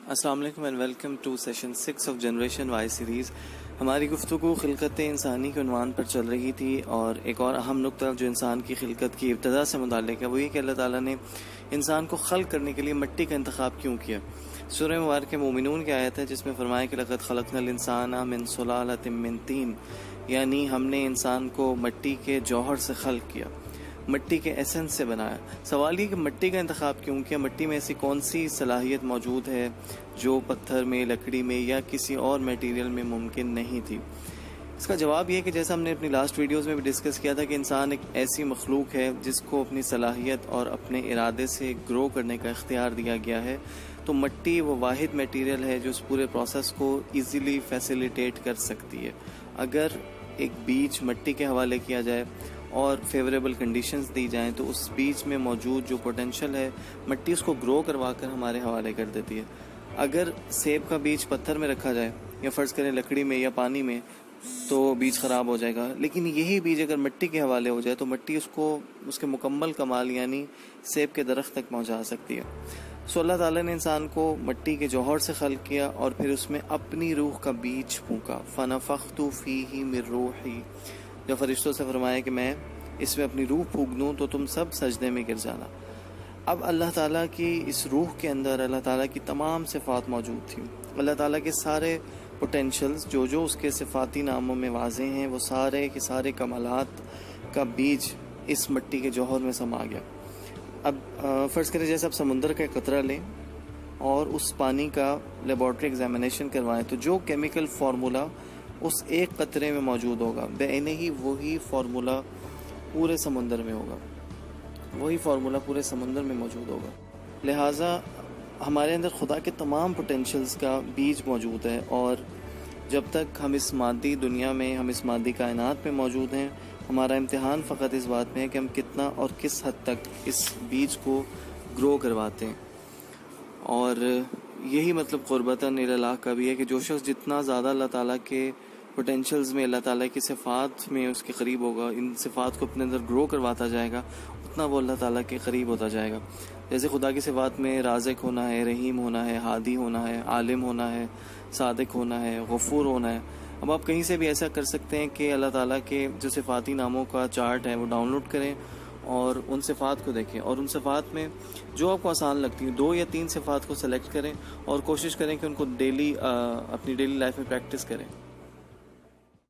السلام علیکم and welcome to session 6 of generation Y series. ہماری گفتگو خلقت انسانی کے عنوان پر چل رہی تھی، اور ایک اور اہم نقطہ جو انسان کی خلقت کی ابتدا سے متعلق ہے وہ یہ کہ اللہ تعالیٰ نے انسان کو خلق کرنے کے لیے مٹی کا انتخاب کیوں کیا. سورہ مبارکہ مومنون کی آیت ہے جس میں فرمایا کہ لقد خلقنا الانسان من صلالۃ من طین، یعنی ہم نے انسان کو مٹی کے جوہر سے خلق کیا، مٹی کے ایسنس سے بنایا. سوال یہ کہ مٹی کا انتخاب کیوں کیا؟ مٹی میں ایسی کون سی صلاحیت موجود ہے جو پتھر میں، لکڑی میں یا کسی اور میٹیریل میں ممکن نہیں تھی؟ اس کا جواب یہ کہ جیسا ہم نے اپنی لاسٹ ویڈیوز میں بھی ڈسکس کیا تھا کہ انسان ایک ایسی مخلوق ہے جس کو اپنی صلاحیت اور اپنے ارادے سے گرو کرنے کا اختیار دیا گیا ہے. تو مٹی وہ واحد میٹیریل ہے جو اس پورے پروسیس کو ایزیلی فیسیلیٹیٹ کر سکتی ہے. اگر ایک بیج مٹی کے حوالے کیا جائے اور فیوریبل کنڈیشنز دی جائیں تو اس بیج میں موجود جو پوٹینشیل ہے مٹی اس کو گرو کروا کر ہمارے حوالے کر دیتی ہے. اگر سیب کا بیج پتھر میں رکھا جائے یا فرض کریں لکڑی میں یا پانی میں تو بیج خراب ہو جائے گا، لیکن یہی بیج اگر مٹی کے حوالے ہو جائے تو مٹی اس کو اس کے مکمل کمال یعنی سیب کے درخت تک پہنچا سکتی ہے. سو اللہ تعالیٰ نے انسان کو مٹی کے جوہر سے خلق کیا اور پھر اس میں اپنی روح کا بیج پھونکا. فَنَفَخْتُ فِيهِ مِن رُوحِي، جو فرشتوں سے فرمایا کہ میں اس میں اپنی روح پھونک دوں تو تم سب سجدے میں گر جانا. اب اللہ تعالیٰ کی اس روح کے اندر اللہ تعالیٰ کی تمام صفات موجود تھیں. اللہ تعالیٰ کے سارے پوٹینشلز جو اس کے صفاتی ناموں میں واضح ہیں وہ سارے کے سارے کمالات کا بیج اس مٹی کے جوہر میں سما گیا. اب فرض کریں جیسے آپ سمندر کا قطرہ لیں اور اس پانی کا لیبارٹری ایگزامینیشن کروائیں تو جو کیمیکل فارمولا اس ایک قطرے میں موجود ہوگا بعینہ ہی وہی فارمولا پورے سمندر میں ہوگا، وہی فارمولا پورے سمندر میں موجود ہوگا. لہٰذا ہمارے اندر خدا کے تمام پوٹینشلز کا بیج موجود ہے، اور جب تک ہم اس مادی دنیا میں، ہم اس مادی کائنات میں موجود ہیں، ہمارا امتحان فقط اس بات میں ہے کہ ہم کتنا اور کس حد تک اس بیج کو گرو کرواتے ہیں. اور یہی مطلب قربتاً الی اللہ کا بھی ہے کہ جو شخص جتنا زیادہ اللہ تعالیٰ کے پوٹینشلز میں، اللہ تعالیٰ کی صفات میں اس کے قریب ہوگا، ان صفات کو اپنے اندر گرو کرواتا جائے گا، اتنا وہ اللہ تعالیٰ کے قریب ہوتا جائے گا. جیسے خدا کی صفات میں رازق ہونا ہے، رحیم ہونا ہے، ہادی ہونا ہے، عالم ہونا ہے، صادق ہونا ہے، غفور ہونا ہے. اب آپ کہیں سے بھی ایسا کر سکتے ہیں کہ اللہ تعالیٰ کے جو صفاتی ناموں کا چارٹ ہے وہ ڈاؤن لوڈ کریں اور ان صفات کو دیکھیں، اور ان صفات میں جو آپ کو آسان لگتی ہیں 2 یا 3 صفات کو سلیکٹ کریں اور کوشش کریں کہ ان کو ڈیلی اپنی ڈیلی لائف میں پریکٹس کریں.